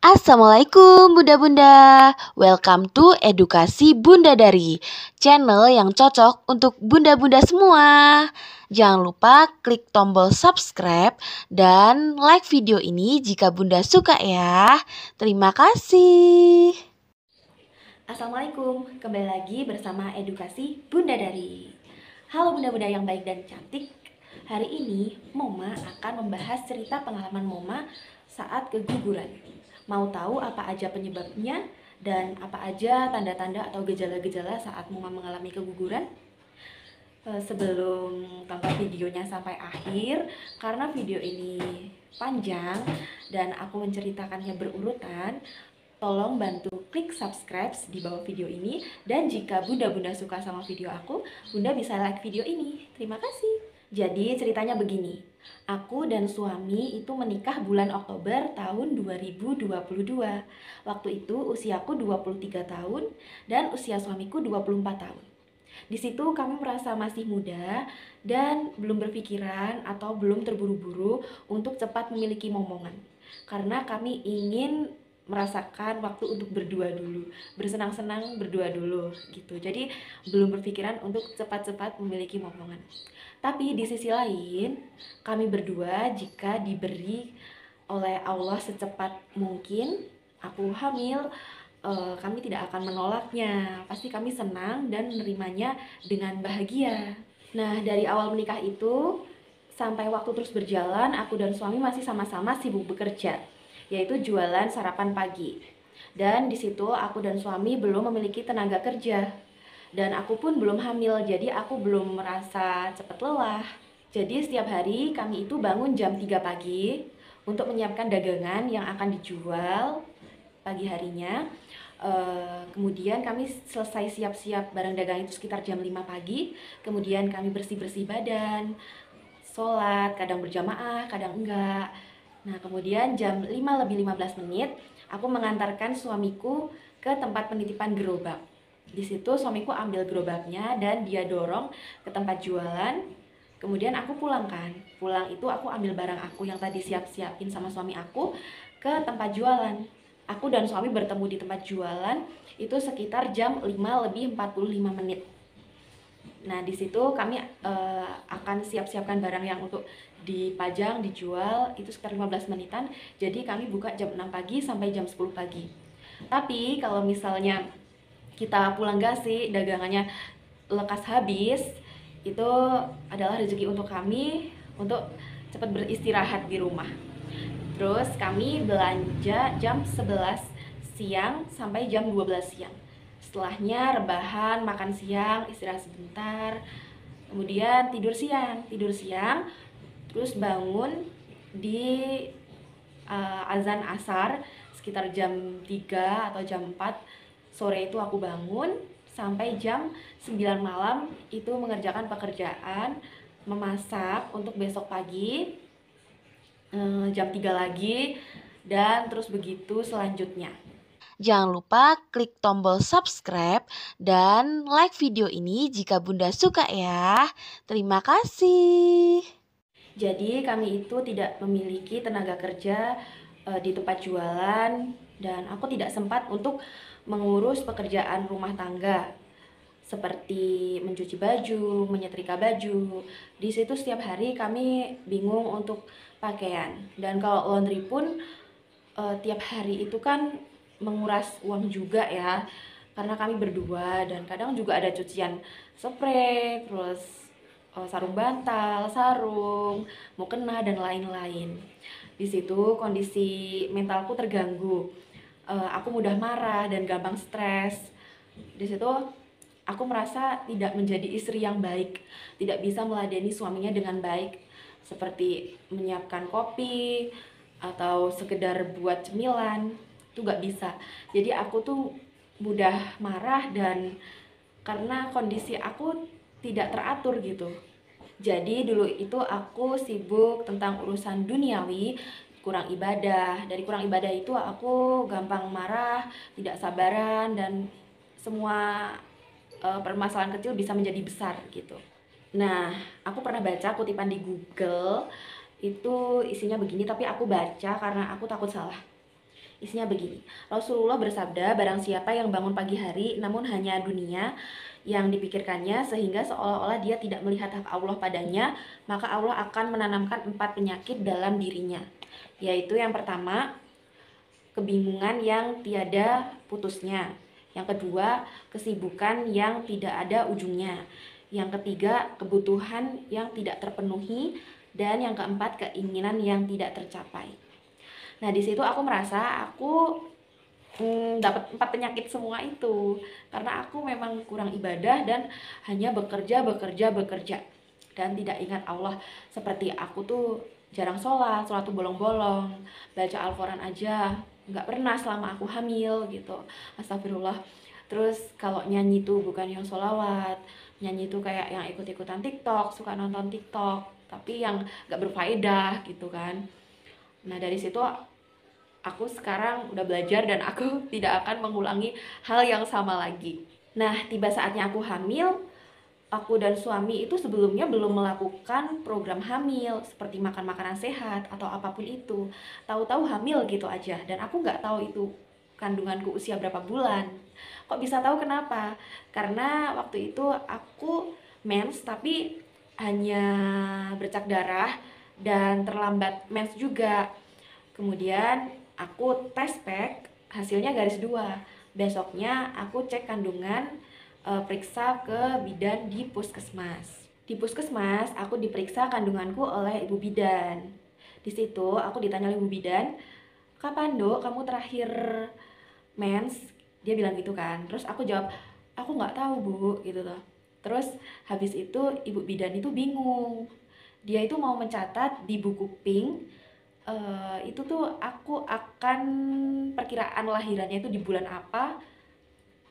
Assalamualaikum Bunda-Bunda, welcome to Edukasi Bunda Dari, channel yang cocok untuk bunda-bunda semua. Jangan lupa klik tombol subscribe dan like video ini jika bunda suka ya. Terima kasih. Assalamualaikum, kembali lagi bersama Edukasi Bunda Dari. Halo bunda-bunda yang baik dan cantik. Hari ini Moma akan membahas cerita pengalaman Moma saat keguguran. Mau tahu apa aja penyebabnya dan apa aja tanda-tanda atau gejala-gejala saat Moma mengalami keguguran? Sebelum tonton videonya sampai akhir, karena video ini panjang dan aku menceritakannya berurutan, tolong bantu klik subscribe di bawah video ini. Dan jika bunda-bunda suka sama video aku, bunda bisa like video ini. Terima kasih. Jadi ceritanya begini, aku dan suami itu menikah bulan Oktober tahun 2022. Waktu itu usiaku 23 tahun dan usia suamiku 24 tahun. Di situ kami merasa masih muda dan belum berpikiran atau belum terburu-buru untuk cepat memiliki momongan. Karena kami ingin merasakan waktu untuk berdua dulu, bersenang-senang berdua dulu gitu. Jadi belum berpikiran untuk cepat-cepat memiliki momongan. Tapi di sisi lain, kami berdua jika diberi oleh Allah secepat mungkin aku hamil, kami tidak akan menolaknya. Pasti kami senang dan menerimanya dengan bahagia. Nah, dari awal menikah itu sampai waktu terus berjalan, aku dan suami masih sama-sama sibuk bekerja, yaitu jualan sarapan pagi. Dan di situ aku dan suami belum memiliki tenaga kerja. Dan aku pun belum hamil, jadi aku belum merasa cepat lelah. Jadi setiap hari kami itu bangun jam 3 pagi untuk menyiapkan dagangan yang akan dijual pagi harinya. Kemudian kami selesai siap-siap barang dagang itu sekitar jam 5 pagi. Kemudian kami bersih-bersih badan, sholat, kadang berjamaah, kadang enggak. Nah, kemudian jam 5 lebih 15 menit, aku mengantarkan suamiku ke tempat penitipan gerobak. Di situ suamiku ambil gerobaknya dan dia dorong ke tempat jualan. Kemudian aku pulang kan. Pulang itu aku ambil barang aku yang tadi siap-siapin sama suami aku ke tempat jualan. Aku dan suami bertemu di tempat jualan itu sekitar jam 5 lebih 45 menit. Nah, di situ kami akan siap-siapkan barang yang untuk dipajang, dijual, itu sekitar 15 menitan. Jadi kami buka jam 6 pagi sampai jam 10 pagi. Tapi kalau misalnya kita pulang gak sih, dagangannya lekas habis, itu adalah rezeki untuk kami untuk cepat beristirahat di rumah. Terus kami belanja jam 11 siang sampai jam 12 siang. Setelahnya rebahan, makan siang, istirahat sebentar, kemudian tidur siang, terus bangun di azan asar sekitar jam 3 atau jam 4 sore itu aku bangun sampai jam 9 malam itu mengerjakan pekerjaan, memasak untuk besok pagi, jam 3 lagi, dan terus begitu selanjutnya. Jangan lupa klik tombol subscribe dan like video ini jika bunda suka ya. Terima kasih. Jadi kami itu tidak memiliki tenaga kerja di tempat jualan, dan aku tidak sempat untuk mengurus pekerjaan rumah tangga seperti mencuci baju, menyetrika baju. Di situ setiap hari kami bingung untuk pakaian. Dan kalau laundry pun tiap hari itu kan menguras uang juga ya, karena kami berdua, dan kadang juga ada cucian spray, terus sarung bantal, sarung, mukena, dan lain-lain. Di situ kondisi mentalku terganggu. Aku mudah marah dan gampang stres. Di situ aku merasa tidak menjadi istri yang baik, tidak bisa meladeni suaminya dengan baik, seperti menyiapkan kopi atau sekedar buat cemilan, itu gak bisa. Jadi aku tuh mudah marah, dan karena kondisi aku tidak teratur gitu. Jadi dulu itu aku sibuk tentang urusan duniawi, kurang ibadah. Dari kurang ibadah itu aku gampang marah, tidak sabaran, dan semua permasalahan kecil bisa menjadi besar gitu. Nah, aku pernah baca kutipan di Google, itu isinya begini, tapi aku baca karena aku takut salah. Isinya begini, Rasulullah bersabda, barang siapa yang bangun pagi hari namun hanya dunia yang dipikirkannya sehingga seolah-olah dia tidak melihat hak Allah padanya, maka Allah akan menanamkan 4 penyakit dalam dirinya. Yaitu yang pertama, kebingungan yang tiada putusnya. Yang kedua, kesibukan yang tidak ada ujungnya. Yang ketiga, kebutuhan yang tidak terpenuhi. Dan yang keempat, keinginan yang tidak tercapai. Nah, di situ aku merasa aku dapat 4 penyakit semua itu. Karena aku memang kurang ibadah dan hanya bekerja dan tidak ingat Allah. Seperti aku tuh jarang sholat tuh bolong-bolong, baca Al-Quran aja nggak pernah selama aku hamil gitu. Astagfirullah. Terus kalau nyanyi tuh bukan yang sholawat, nyanyi tuh kayak yang ikut-ikutan TikTok, suka nonton TikTok tapi yang nggak berfaedah gitu kan. Nah, dari situ aku sekarang udah belajar dan aku tidak akan mengulangi hal yang sama lagi. Nah, tiba saatnya aku hamil. Aku dan suami itu sebelumnya belum melakukan program hamil seperti makan makanan sehat atau apapun itu. Tahu-tahu hamil gitu aja, dan aku nggak tahu itu kandunganku usia berapa bulan. Kok bisa tahu kenapa? Karena waktu itu aku mens tapi hanya bercak darah dan terlambat mens juga. Kemudian aku tes pack, hasilnya garis 2. Besoknya aku cek kandungan, periksa ke bidan di puskesmas. Di puskesmas aku diperiksa kandunganku oleh ibu bidan. Di situ aku ditanya oleh ibu bidan, "Kapan, Dok, kamu terakhir mens?" Dia bilang gitu kan. Terus aku jawab, "Aku nggak tahu, Bu," gitu loh. Terus habis itu ibu bidan itu bingung. Dia itu mau mencatat di buku pink, itu tuh aku akan perkiraan lahirannya itu di bulan apa.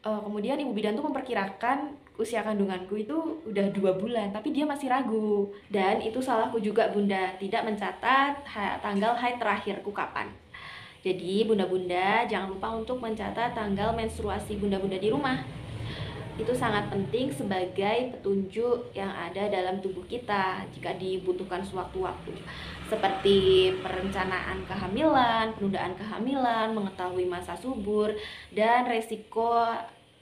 Kemudian ibu bidan tuh memperkirakan usia kandunganku itu udah 2 bulan, tapi dia masih ragu. Dan itu salahku juga, Bunda, tidak mencatat tanggal haid terakhirku kapan. Jadi bunda-bunda jangan lupa untuk mencatat tanggal menstruasi bunda-bunda di rumah. Itu sangat penting sebagai petunjuk yang ada dalam tubuh kita jika dibutuhkan sewaktu-waktu, seperti perencanaan kehamilan, penundaan kehamilan, mengetahui masa subur, dan resiko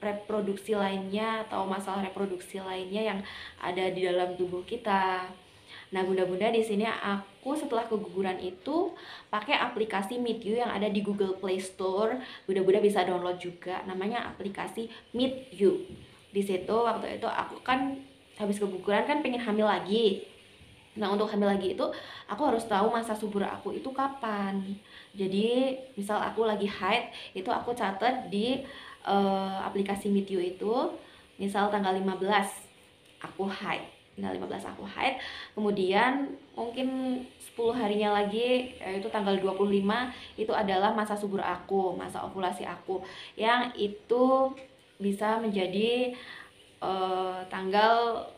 reproduksi lainnya atau masalah reproduksi lainnya yang ada di dalam tubuh kita. Nah, bunda-bunda, di sini aku setelah keguguran itu pakai aplikasi Meet You yang ada di Google Play Store. Bunda-bunda bisa download juga, namanya aplikasi Meet You. Di situ waktu itu aku kan habis keguguran kan pengen hamil lagi. Nah, untuk hamil lagi itu aku harus tahu masa subur aku itu kapan. Jadi misal aku lagi haid, itu aku catat di aplikasi Meet You itu, misal tanggal 15 aku haid. Tanggal 15 aku haid, kemudian mungkin 10 harinya lagi, yaitu tanggal 25, itu adalah masa subur aku, masa ovulasi aku, yang itu bisa menjadi tanggal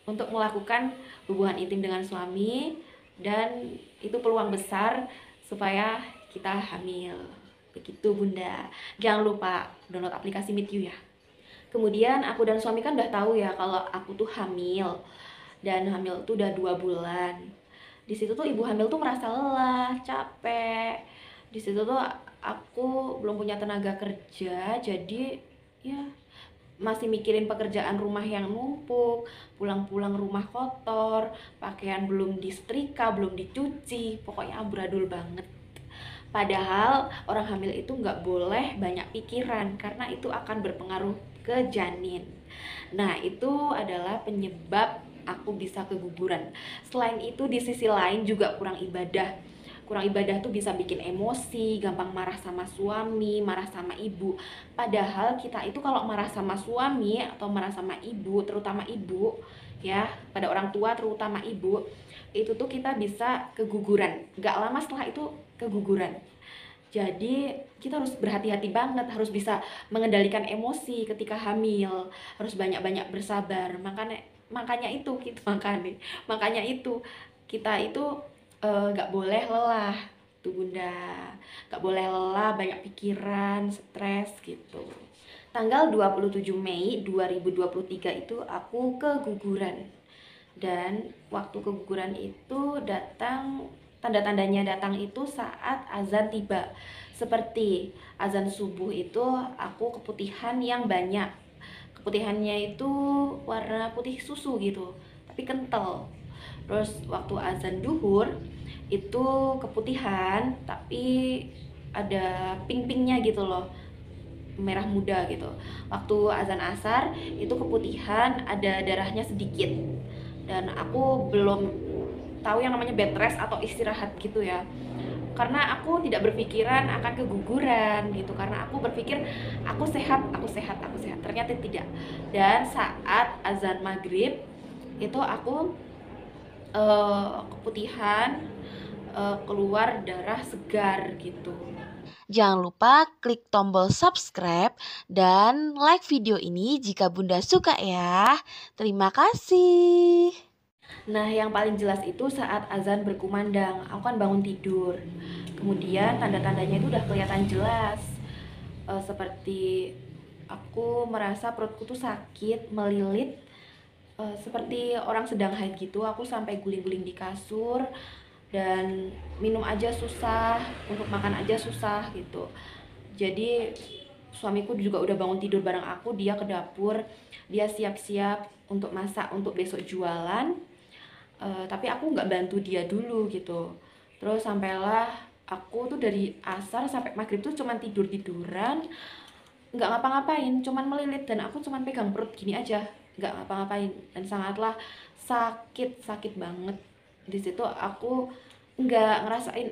untuk melakukan hubungan intim dengan suami, dan itu peluang besar supaya kita hamil. Begitu, Bunda. Jangan lupa download aplikasi Meet You ya. Kemudian aku dan suami kan udah tahu ya kalau aku tuh hamil, dan hamil tuh udah 2 bulan. Di situ tuh ibu hamil tuh merasa lelah, capek. Di situ tuh aku belum punya tenaga kerja, jadi ya masih mikirin pekerjaan rumah yang numpuk, pulang-pulang rumah kotor, pakaian belum disetrika, belum dicuci, pokoknya amburadul banget. Padahal orang hamil itu nggak boleh banyak pikiran karena itu akan berpengaruh ke janin. Nah, itu adalah penyebab aku bisa keguguran. Selain itu, di sisi lain juga kurang ibadah. Kurang ibadah tuh bisa bikin emosi, gampang marah sama suami, marah sama ibu. Padahal kita itu kalau marah sama suami atau marah sama ibu, terutama ibu ya, pada orang tua terutama ibu, itu tuh kita bisa keguguran. Gak lama setelah itu keguguran. Jadi kita harus berhati-hati banget, harus bisa mengendalikan emosi ketika hamil, harus banyak-banyak bersabar. Makanya itu kita makanya itu kita itu gak boleh lelah tuh, Bunda. Gak boleh lelah, banyak pikiran, stres gitu. Tanggal 27 Mei 2023 itu aku keguguran. Dan waktu keguguran itu datang, tanda-tandanya datang itu saat azan tiba. Seperti azan subuh itu aku keputihan yang banyak. Keputihannya itu warna putih susu gitu, tapi kental. Terus waktu azan duhur itu keputihan tapi ada pink-pinknya gitu loh, merah muda gitu. Waktu azan asar itu keputihan ada darahnya sedikit. Dan aku belum tahu yang namanya bed rest atau istirahat gitu ya, karena aku tidak berpikiran akan keguguran gitu, karena aku berpikir aku sehat, aku sehat, aku sehat. Ternyata tidak. Dan saat azan maghrib itu aku keputihan, keluar darah segar gitu. Jangan lupa klik tombol subscribe dan like video ini jika Bunda suka ya. Terima kasih. Nah, yang paling jelas itu saat azan berkumandang, aku kan bangun tidur. Kemudian tanda-tandanya itu udah kelihatan jelas. Seperti aku merasa perutku tuh sakit, melilit, seperti orang sedang haid gitu. Aku sampai guling-guling di kasur dan minum aja susah, untuk makan aja susah gitu. Jadi suamiku juga udah bangun tidur bareng aku, dia ke dapur, dia siap-siap untuk masak untuk besok jualan. Tapi aku nggak bantu dia dulu gitu. Terus sampailah aku tuh dari asar sampai maghrib tuh cuman tidur-tiduran, nggak ngapa-ngapain, cuman melilit, dan aku cuman pegang perut gini aja, nggak ngapa-ngapain, dan sangatlah sakit, sakit banget. Di situ aku nggak ngerasain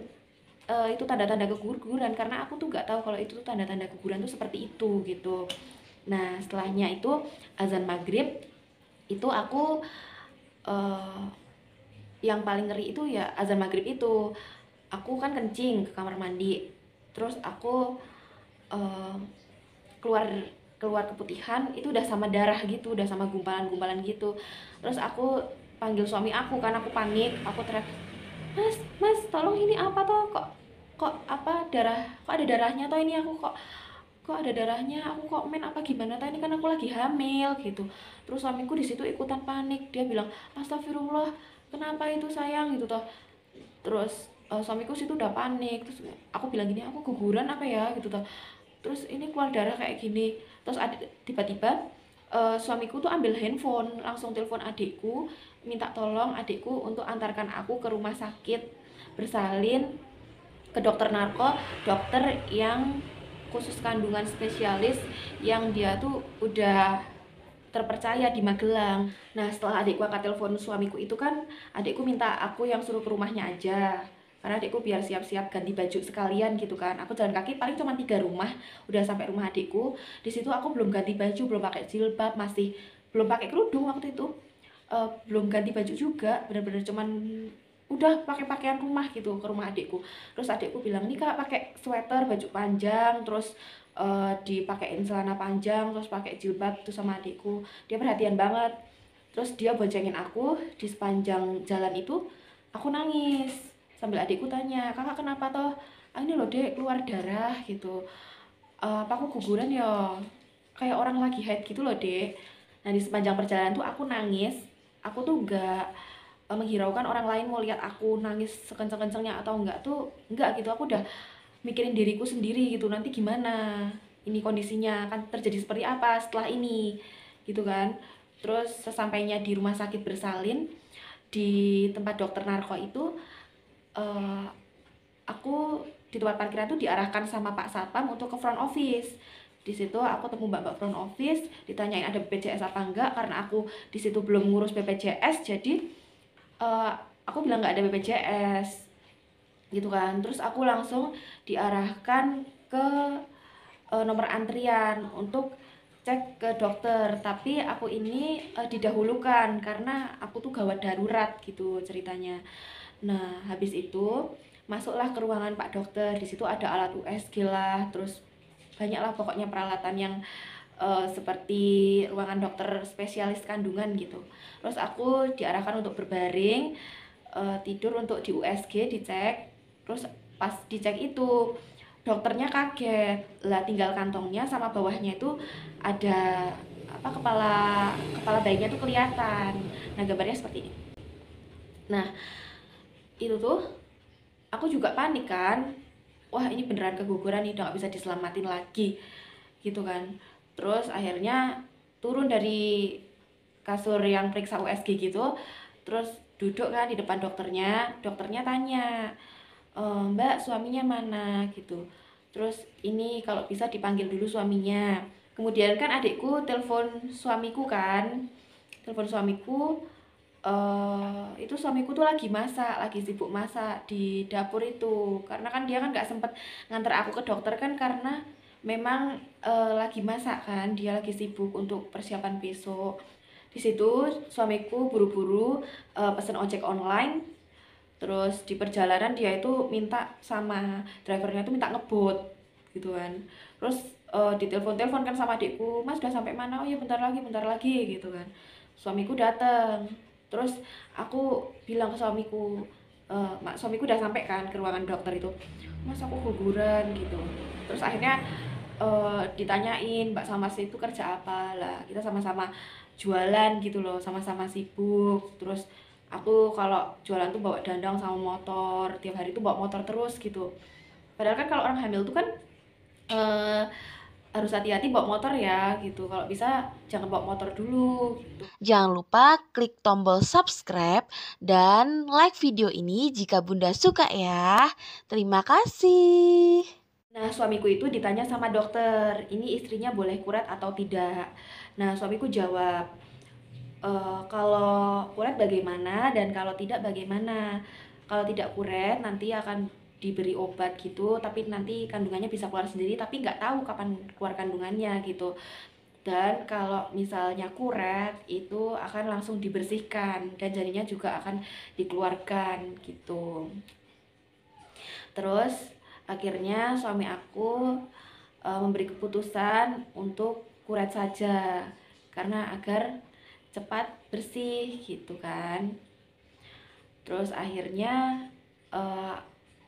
itu tanda-tanda keguguran, karena aku tuh nggak tahu kalau itu tuh tanda-tanda keguguran tuh seperti itu gitu. Nah, setelahnya itu azan maghrib itu aku uh, yang paling ngeri itu ya azan maghrib itu aku kan kencing ke kamar mandi, terus aku uh, keluar keluar keputihan itu udah sama darah gitu, udah sama gumpalan-gumpalan gitu. Terus aku panggil suami aku, kan aku panik, aku teriak, mas mas tolong, ini apa toh, kok kok apa darah, kok ada darahnya toh, ini aku kok kok ada darahnya, aku kok men apa gimana toh, ini kan aku lagi hamil gitu. Terus suamiku di situ ikutan panik, dia bilang astagfirullah, kenapa itu sayang gitu toh. Terus suamiku situ udah panik, terus aku bilang gini, aku guguran apa ya gitu toh, terus ini keluar darah kayak gini. Terus tiba-tiba suamiku tuh ambil handphone, langsung telepon adikku, minta tolong adikku untuk antarkan aku ke rumah sakit bersalin, ke dokter narko, dokter yang khusus kandungan spesialis, yang dia tuh udah terpercaya di Magelang. Nah, setelah adikku angkat telepon suamiku itu kan, adikku minta aku yang suruh ke rumahnya aja, karena adikku biar siap-siap ganti baju sekalian gitu kan. Aku jalan kaki paling cuma 3 rumah udah sampai rumah adikku. Di situ aku belum ganti baju, belum pakai jilbab, masih belum pakai kerudung waktu itu. Belum ganti baju juga, bener-bener cuman udah pakai pakaian rumah gitu ke rumah adikku. Terus adikku bilang, nih kak pakai sweater, baju panjang, terus dipakein celana panjang, terus pakai jilbab tuh sama adikku. Dia perhatian banget. Terus dia boncengin aku di sepanjang jalan itu. Aku nangis sambil adikku tanya, kakak kenapa toh? Ah, ini loh dek, keluar darah gitu. Apa aku guguran ya, kayak orang lagi haid gitu loh dek. Nah, di sepanjang perjalanan tuh aku nangis. Aku tuh gak menghiraukan orang lain mau lihat aku nangis sekenceng-kencengnya atau enggak, tuh enggak gitu. Aku udah mikirin diriku sendiri gitu, nanti gimana ini kondisinya, akan terjadi seperti apa setelah ini gitu kan. Terus sesampainya di rumah sakit bersalin, di tempat dokter narko itu, uh, aku di tempat parkiran tuh diarahkan sama Pak Satpam untuk ke front office. Di situ aku temu mbak-mbak front office, ditanyain ada BPJS apa enggak, karena aku di situ belum ngurus BPJS, jadi uh, aku bilang nggak ada BPJS gitu kan. Terus aku langsung diarahkan ke nomor antrian untuk cek ke dokter, tapi aku ini didahulukan karena aku tuh gawat darurat gitu ceritanya. Nah, habis itu masuklah ke ruangan Pak Dokter. Di situ ada alat USG lah, terus banyaklah pokoknya peralatan yang seperti ruangan dokter spesialis kandungan gitu. Terus aku diarahkan untuk berbaring, tidur untuk di USG, dicek. Terus pas dicek itu dokternya kaget lah, tinggal kantongnya sama bawahnya itu ada apa, kepala kepala bayinya tuh kelihatan. Nah, gambarnya seperti ini. Nah, itu tuh aku juga panik kan, wah ini beneran keguguran nih, udah nggak bisa diselamatin lagi gitu kan. Terus akhirnya turun dari kasur yang periksa USG gitu, terus duduk kan di depan dokternya tanya, Mbak suaminya mana gitu. Terus ini kalau bisa dipanggil dulu suaminya. Kemudian kan adikku telepon suamiku kan, telepon suamiku, itu suamiku tuh lagi masak, lagi sibuk masak di dapur itu. Karena kan dia kan nggak sempet nganter aku ke dokter kan, karena memang lagi masak kan, dia lagi sibuk untuk persiapan besok. Di situ suamiku buru-buru pesen ojek online. Terus di perjalanan dia itu minta sama drivernya itu minta ngebut gitu kan. Terus ditelepon-telepon kan sama adikku, Mas udah sampai mana? Oh ya bentar lagi gitu kan. Suamiku datang. Terus aku bilang ke suamiku, suamiku udah sampai kan ke ruangan dokter itu, Mas aku guguran gitu. Terus akhirnya ditanyain Mbak sama Mas itu kerja apa lah, kita sama-sama jualan gitu loh, sama-sama sibuk. Terus aku kalau jualan tuh bawa dandang sama motor, tiap hari tuh bawa motor terus gitu. Padahal kan kalau orang hamil tuh kan eh, harus hati-hati bawa motor ya gitu, kalau bisa jangan bawa motor dulu gitu. Jangan lupa klik tombol subscribe dan like video ini jika Bunda suka ya. Terima kasih. Nah, suamiku itu ditanya sama dokter, ini istrinya boleh kuret atau tidak. Nah, suamiku jawab, kalau kuret bagaimana dan kalau tidak bagaimana. Kalau tidak kuret nanti akan diberi obat gitu, tapi nanti kandungannya bisa keluar sendiri, tapi nggak tahu kapan keluar kandungannya gitu. Dan kalau misalnya kuret itu akan langsung dibersihkan dan janinnya juga akan dikeluarkan gitu. Terus akhirnya suami aku memberi keputusan untuk kuret saja karena agar cepat bersih gitu kan. Terus akhirnya uh,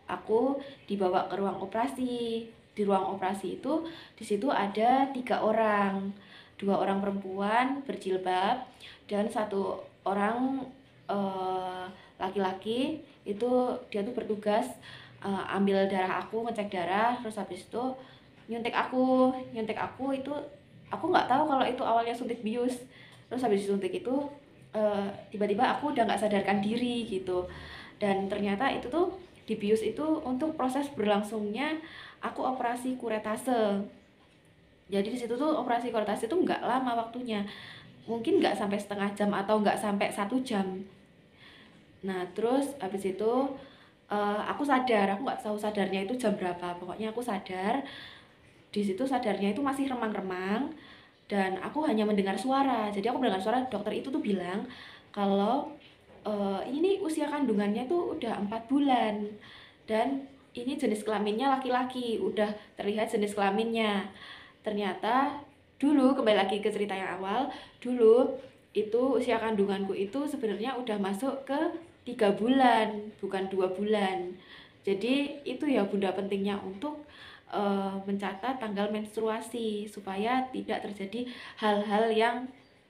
aku dibawa ke ruang operasi. Di ruang operasi itu di situ ada 3 orang, 2 orang perempuan berjilbab dan 1 orang laki-laki. Itu dia tuh bertugas ambil darah aku, ngecek darah, terus habis itu nyuntik aku itu aku nggak tahu kalau itu awalnya suntik bius. Terus habis disuntik itu tiba-tiba aku udah nggak sadarkan diri gitu, dan ternyata itu tuh di bius itu untuk proses berlangsungnya aku operasi kuretase. Jadi di situ tuh operasi kuretase itu nggak lama waktunya, mungkin nggak sampai setengah jam atau nggak sampai 1 jam. Nah terus habis itu aku sadar, aku nggak tahu sadarnya itu jam berapa, pokoknya aku sadar. Di situ sadarnya itu masih remang-remang dan aku hanya mendengar suara. Jadi aku mendengar suara dokter itu tuh bilang kalau ini usia kandungannya tuh udah 4 bulan dan ini jenis kelaminnya laki-laki, udah terlihat jenis kelaminnya. Ternyata dulu, kembali lagi ke cerita yang awal, dulu itu usia kandunganku itu sebenarnya udah masuk ke 3 bulan, bukan 2 bulan. Jadi itu ya Bunda pentingnya untuk mencatat tanggal menstruasi supaya tidak terjadi hal-hal yang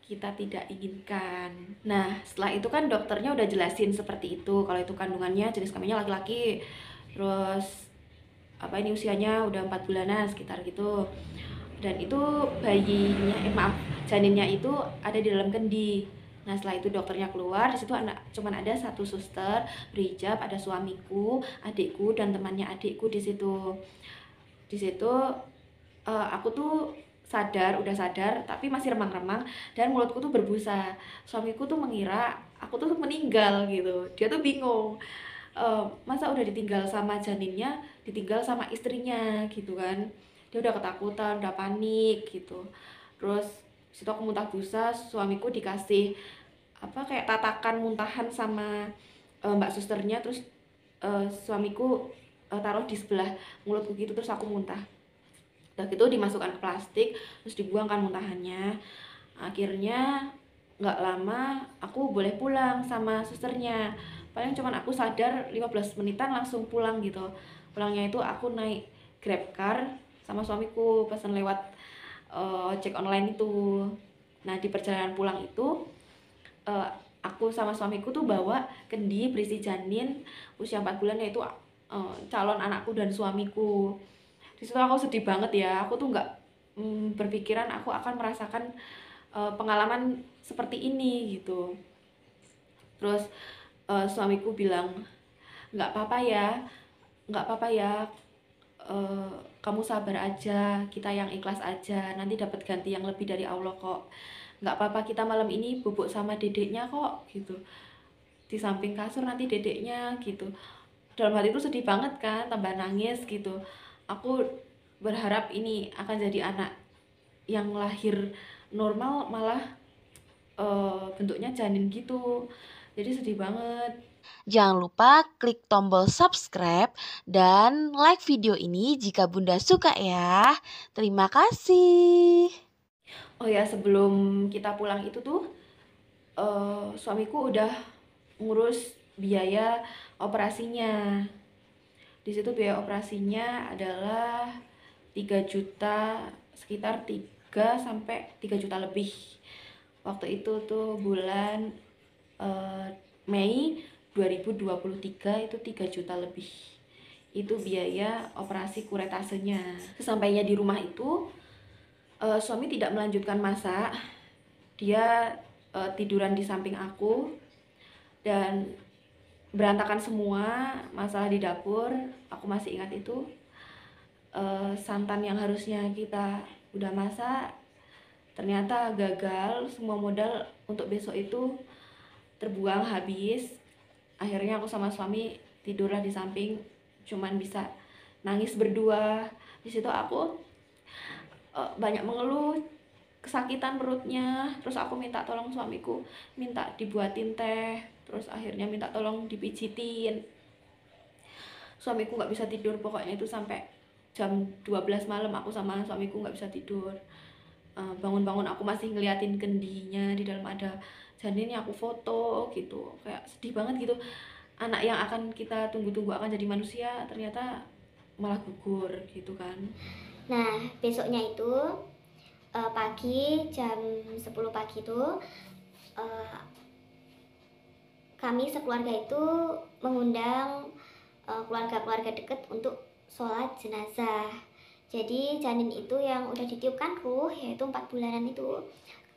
kita tidak inginkan. Nah, setelah itu kan dokternya udah jelasin seperti itu, kalau itu kandungannya jenis kelaminnya laki-laki. Terus apa ini usianya udah 4 bulanan sekitar gitu. Dan itu bayinya, maaf, janinnya itu ada di dalam kendi. Nah setelah itu dokternya keluar, di situ cuman ada 1 suster berhijab, ada suamiku, adikku dan temannya adikku di situ. Di situ aku tuh udah sadar, tapi masih remang-remang dan mulutku tuh berbusa. Suamiku tuh mengira aku tuh meninggal gitu. Dia tuh bingung, masa udah ditinggal sama janinnya, ditinggal sama istrinya gitu kan. Dia udah ketakutan, udah panik gitu. Terus situ aku muntah busa, suamiku dikasih apa kayak tatakan muntahan sama mbak susternya. Terus suamiku taruh di sebelah mulutku gitu, terus aku muntah. Udah gitu dimasukkan ke plastik, terus dibuangkan muntahannya. Akhirnya nggak lama aku boleh pulang sama susternya. Paling cuman aku sadar 15 menitan langsung pulang gitu. Pulangnya itu aku naik Grab car sama suamiku, pesan lewat ojek online itu. Nah di perjalanan pulang itu aku sama suamiku tuh bawa kendi berisi janin usia 4 bulan, yaitu calon anakku dan suamiku. Di situ aku sedih banget ya. Aku tuh nggak berpikiran aku akan merasakan pengalaman seperti ini gitu. Terus suamiku bilang, nggak apa-apa ya, nggak apa-apa ya, eh, kamu sabar aja, kita yang ikhlas aja, nanti dapat ganti yang lebih dari Allah kok. Nggak apa-apa, kita malam ini bubuk sama dedeknya kok gitu, di samping kasur nanti dedeknya gitu. Dalam hati itu sedih banget kan, tambah nangis gitu. Aku berharap ini akan jadi anak yang lahir normal, malah bentuknya janin gitu. Jadi sedih banget. Jangan lupa klik tombol subscribe dan like video ini jika Bunda suka ya. Terima kasih. Oh ya, sebelum kita pulang itu tuh suamiku udah ngurus biaya operasinya. Di situ biaya operasinya adalah 3 juta, sekitar 3 sampai 3 juta lebih. Waktu itu tuh bulan Mei 2023 itu 3 juta lebih. Itu biaya operasi kuretasenya. Sesampainya di rumah itu suami tidak melanjutkan masak. Dia tiduran di samping aku dan berantakan semua, masalah di dapur. Aku masih ingat itu. Santan yang harusnya kita udah masak ternyata gagal, semua modal untuk besok itu terbuang habis. Akhirnya aku sama suami tidurlah di samping, cuman bisa nangis berdua. Di situ aku banyak mengeluh, kesakitan perutnya. Terus aku minta tolong suamiku, minta dibuatin teh, terus akhirnya minta tolong dipijitin. Suamiku nggak bisa tidur, pokoknya itu sampai jam 12 malam aku sama suamiku nggak bisa tidur. Bangun-bangun aku masih ngeliatin kendinya, di dalam ada janinnya, aku foto gitu. Kayak sedih banget gitu, anak yang akan kita tunggu-tunggu akan jadi manusia ternyata malah gugur gitu kan. Nah, besoknya itu pagi jam 10 pagi itu kami sekeluarga itu mengundang keluarga-keluarga dekat untuk sholat jenazah. Jadi janin itu yang udah ditiupkan ruh, yaitu 4 bulanan itu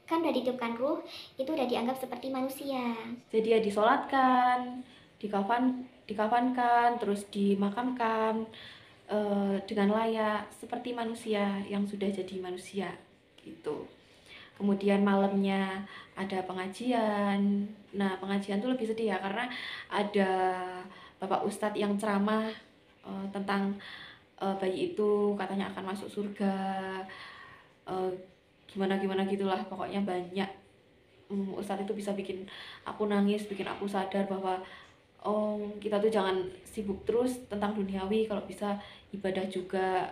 kan udah ditiupkan ruh, itu udah dianggap seperti manusia. Jadi ya disolatkan, dikafankan, terus dimakamkan dengan layak seperti manusia yang sudah jadi manusia gitu. Kemudian malamnya ada pengajian. Nah, pengajian tuh lebih sedih ya, karena ada Bapak Ustadz yang ceramah tentang bayi itu katanya akan masuk surga, gimana gitulah, pokoknya banyak. Ustadz itu bisa bikin aku nangis, bikin aku sadar bahwa kita tuh jangan sibuk terus tentang duniawi, kalau bisa ibadah juga,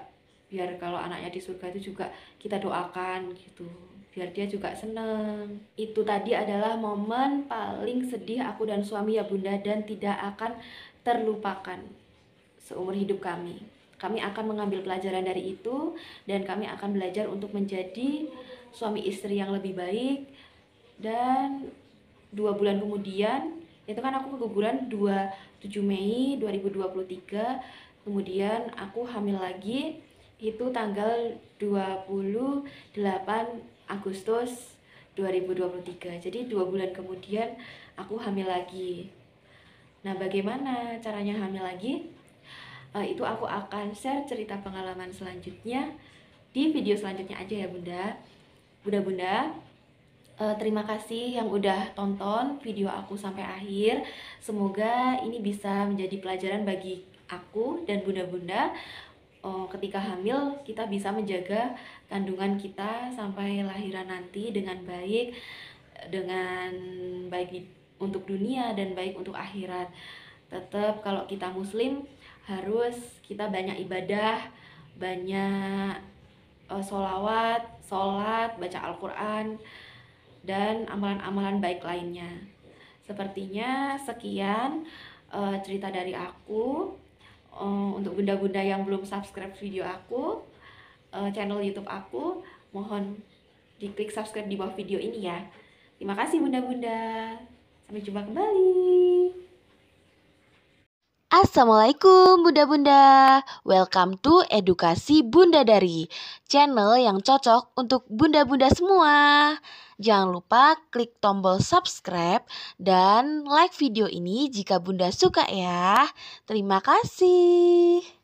biar kalau anaknya di surga itu juga kita doakan gitu, biar dia juga seneng. Itu tadi adalah momen paling sedih aku dan suami ya Bunda, dan tidak akan terlupakan seumur hidup kami. Kami akan mengambil pelajaran dari itu, dan kami akan belajar untuk menjadi suami istri yang lebih baik. Dan 2 bulan kemudian, itu kan aku keguguran 27 Mei 2023, kemudian aku hamil lagi itu tanggal 28 Agustus 2023. Jadi 2 bulan kemudian aku hamil lagi. Nah, bagaimana caranya hamil lagi? Itu aku akan share cerita pengalaman selanjutnya di video selanjutnya aja ya Bunda. Bunda-bunda, terima kasih yang udah tonton video aku sampai akhir. Semoga ini bisa menjadi pelajaran bagi aku dan bunda-bunda. Ketika hamil kita bisa menjaga kandungan kita sampai lahiran nanti dengan baik untuk dunia dan baik untuk akhirat. Tetap kalau kita muslim harus kita banyak ibadah, banyak sholawat, sholat, baca Al-Quran, dan amalan-amalan baik lainnya. Sepertinya sekian cerita dari aku. Untuk bunda-bunda yang belum subscribe video aku, channel YouTube aku, mohon diklik subscribe di bawah video ini ya. Terima kasih bunda-bunda. Sampai jumpa kembali. Assalamualaikum bunda-bunda, welcome to Edukasi Bunda Dari, channel yang cocok untuk bunda-bunda semua. Jangan lupa klik tombol subscribe dan like video ini jika bunda suka ya. Terima kasih.